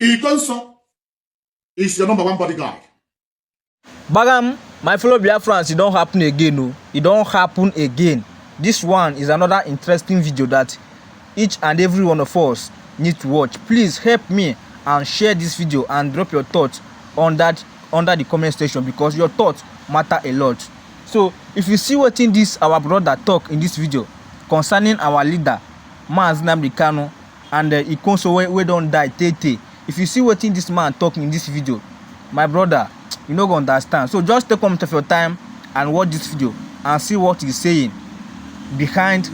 Ikonso is your #1 bodyguard. Bagam, my fellow Biafrans, it don't happen again. No, it don't happen again. This one is another interesting video that each and every one of us need to watch. Please help me and share this video and drop your thoughts on that under the comment section, because your thoughts matter a lot. So if you see what in this our brother talk in this video concerning our leader Mazi Nnamdi Kanu and Ikonso we don't die tete, if you see what in this man talking in this video, my brother, you no go understand. So just take a moment of your time and watch this video and see what he's saying behind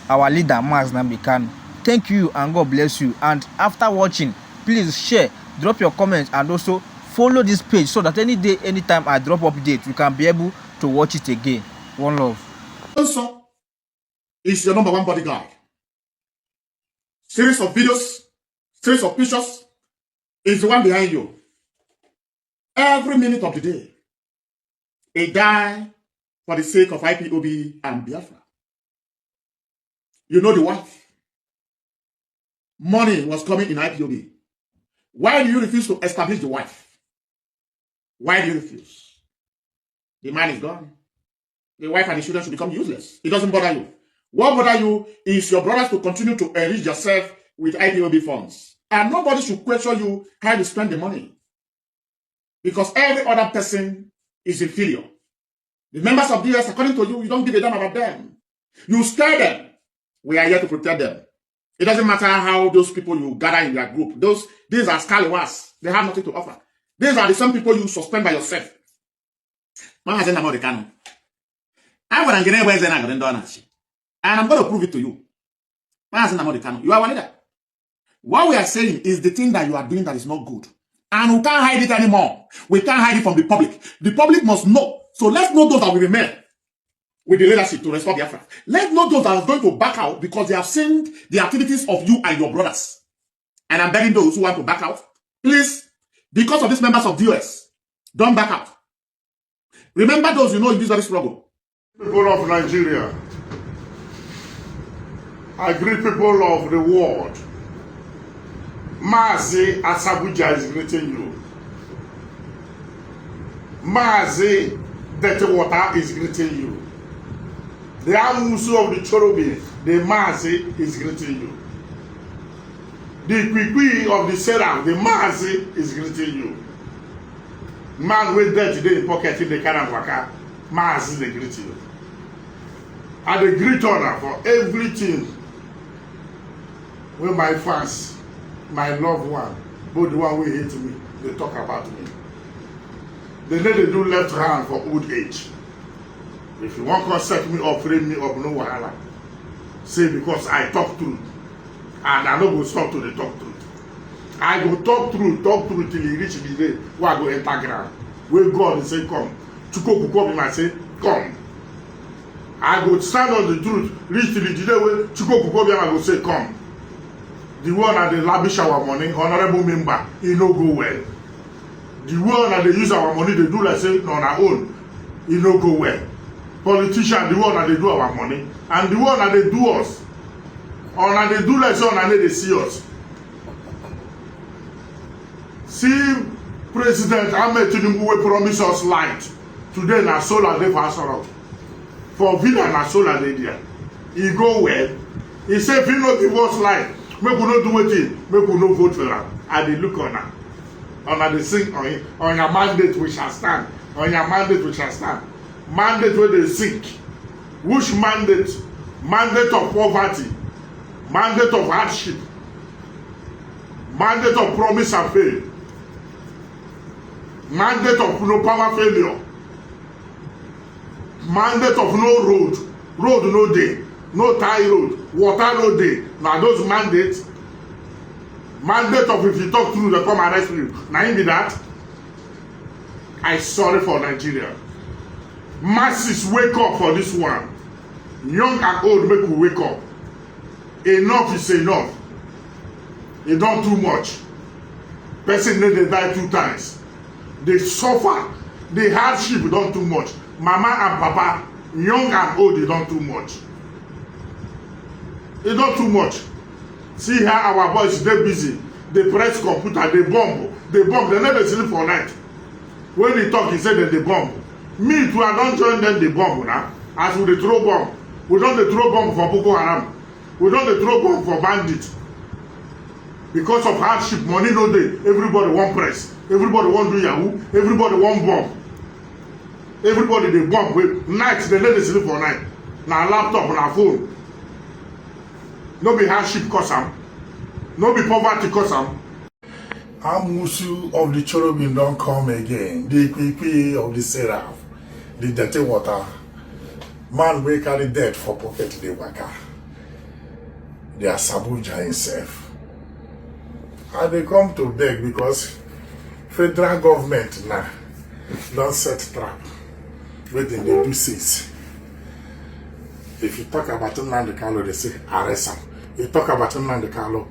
our leader Mazi Nnamdi Kanu. Thank you and God bless you. And after watching, please share, drop your comments, and also follow this page so that any day, anytime I drop update, you can be able to watch it again. One love. Also, is your #1 bodyguard. Series of videos, series of pictures is the one behind you. Every minute of the day, a die for the sake of IPOB and Biafra. You know the wife. Money was coming in IPOB. Why do you refuse to establish the wife? Why do you refuse? The man is gone. The wife and the children should become useless. It doesn't bother you. What bothers you is your brothers to continue to enrich yourself with IPOB funds. And nobody should question you how you spend the money. Because every other person is inferior. The members of DS, according to you, you don't give a damn about them. You scare them. We are here to protect them. It doesn't matter how those people you gather in their group. These are scallywags. They have nothing to offer. These are the same people you suspend by yourself. And I'm going to prove it to you. You are one leader. What we are saying is the thing that you are doing that is not good. And we can't hide it anymore. We can't hide it from the public. The public must know. So let's know those that will remain with the leadership to restore Biafra. Let's know those that are going to back out because they have seen the activities of you and your brothers. And I'm begging those who want to back out, please, because of these members of the US, don't back out. Remember those you know in this very struggle. People of Nigeria, I greet people of the world. Mazi Asabuja is greeting you. Mazi Dirty Water is greeting you. The Amusu of the Chorobi, the Mazi is greeting you. The Kwikwi of the Seraph, the Mazi is greeting you. Man with dead today in pocket in the Kanawaka, Mazi they greet you. And a great honor for everything when my fans, my loved one, both the one who hate me, they talk about me. They know they do left hand for old age. If you want to set me up, frame me up, no wahala. Say because I talk truth. And I don't go stop to the talk truth. I go talk truth till he reach the day where I go enter ground. Where God say come. Chuko Kuko me say come. I go stand on the truth, reach till the day where Chuko Kuko me I go say come. The one that they lavish our money, honorable member, he no go well. The one that they use our money, they do like say on our own, he no go well. Politician, the one that they do our money, and the one that they do us, or that they do like say on they see us. See, President Ahmed Tinubu will promise us light. Today na solar day for Asoro. For Villa na solar day there. He go well. He say if he no give us light, make we no do wetin, make we no vote for am. And they look on her. On they sing on your mandate we shall stand. On your mandate we shall stand. Mandate where they sink. Which mandate? Mandate of poverty. Mandate of hardship. Mandate of promise and fail. Mandate of no power failure. Mandate of no road. Road no day. No tie road. Water no day. Now those mandates. Mandate of if you talk through they come arrest you. Now in that. I sorry for Nigeria. Masses wake up for this one. Young and old make we wake up. Enough is enough. It don't too much. Person need to die 2 times. They suffer. The hardship don't too much. Mama and papa, young and old, they don't too much. They don't too much. See how our boys they busy. they press computer, they bomb, they never sleep for night. When he talk, he say that they bomb. Me too, I don't join them, they bomb now. As we dey throw bomb, we don't dey throw bomb for Boko Haram, we don't dey throw bomb for bandits. Because of hardship, money no dey, everybody want press, everybody want do Yahoo, everybody want bomb. Everybody dey bomb with night, they let them sleep for night. Now laptop, now phone. No be hardship cause am, no be poverty cause am. Amusu of the cherubim don't come again. The Ikwipi of the seraph, the dirty water. Man wey carry dead for pocket dey waka. They are Sabuja himself. And they come to beg because federal government now don't set trap. Waiting they do six. If you talk about Nnamdi Kanu, they say arrest him. You talk about Nnamdi Kanu,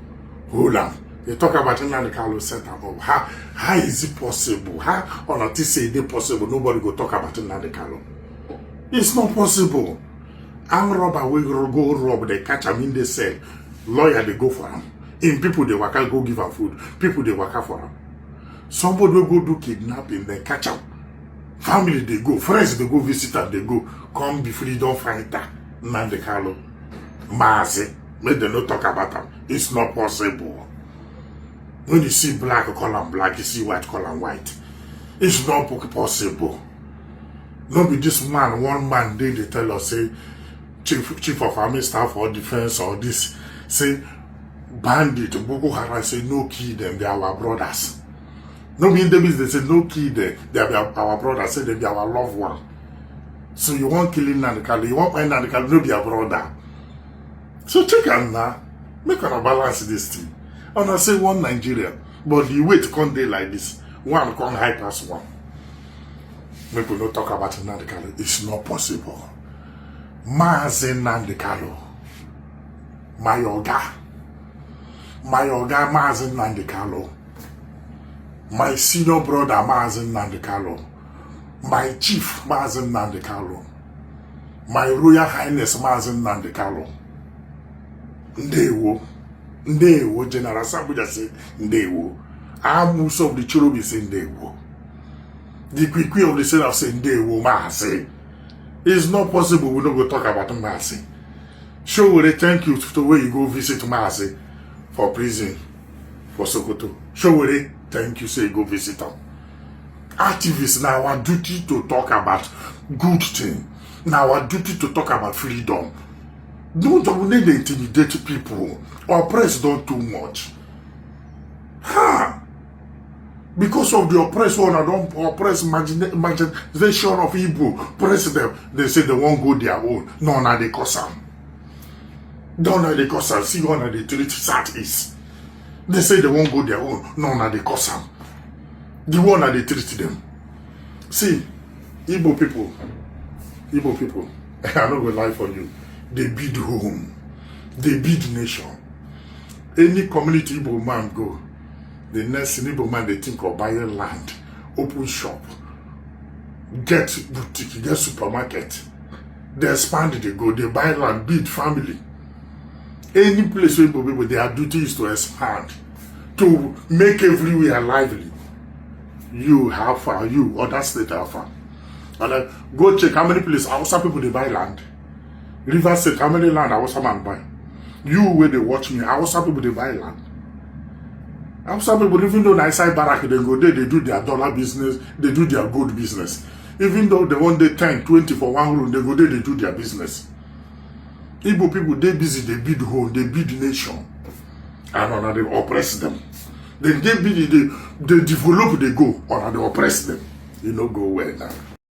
hold him. You talk about Nnamdi Kanu, set him up. How is it possible? How on a say it possible? Nobody go talk about Nnamdi Kanu. It's not possible. Arm robber will go rob, they catch him in the cell. Lawyer they go for him. In people they waka go give him food. People they waka for him. Somebody will go do kidnapping, they catch him. Family they go, friends they go visit and they go. Come be freedom fighter. Nnamdi Kanu. Mazi. Make them not talk about him. It's not possible. When you see black, call him black. You see white, call him white. It's not possible. No be this man, one man they tell us, say, chief of army staff or defense or this, say, bandit, Boko Haram, say, no kill them, they are our brothers. No mean them is they say, no kill them, they are our brothers, say they be our loved one. So you want killing Nnamdi Kanu, you want my Nnamdi Kanu, no be your brother. So check am now, make una balance this thing. And I say one Nigerian, but the weight can't dey like this. One can't high pass one. Make we no talk about Nnamdi Kanu. It's not possible. Maazi Nnamdi Kanu, my oga Maazi Nnamdi Kanu, my senior brother Maazi Nnamdi Kanu, my chief Maazi Nnamdi Kanu, my royal highness Maazi Nnamdi Kanu. Ndewo, General Sabuja say Ndewo. Amusu of the cherubim say Ndewo. The Kwikwi of the seraph say Ndewo Maasi. It's not possible we don't go talk about Maasi. Showore, thank you to where you go visit Maasi for prison for Sokoto. Showore, thank you, say you go visit them. Activists, now our duty to talk about good thing. Now our duty to talk about freedom. Don't need to intimidate people. Oppress don't too much. Because of the oppressed one, I don't oppress marginalization of Igbo. Press them. They say they won't go their own. No, now they cause them. Don't know they cause them. See one of the treat southeast. They say they won't go their own. No, now they cause them. The one that they treat them. See, Igbo people, I don't go lie for you. They build home. They build nation. Any community Igbo man go, the next Igbo man they think of buying land, open shop, get boutique, get supermarket. They expand, they go, they buy land, build family. Any place where Igbo people, their duty is to expand, to make everywhere lively. You have far, you other state have far. And go check how many places outside people they buy land. River State, how many land Hausa man buy? You where they watch me, Hausa people they buy land. Hausa people, even though inside Barak they go there, they do their dollar business, they do their gold business. Even though they want the 10, 20 for one room, they go there, they do their business. Igbo people, they busy, they build home, they build nation. And they oppress them. Then they build, they develop, they go, or they oppress them. You know, go well now.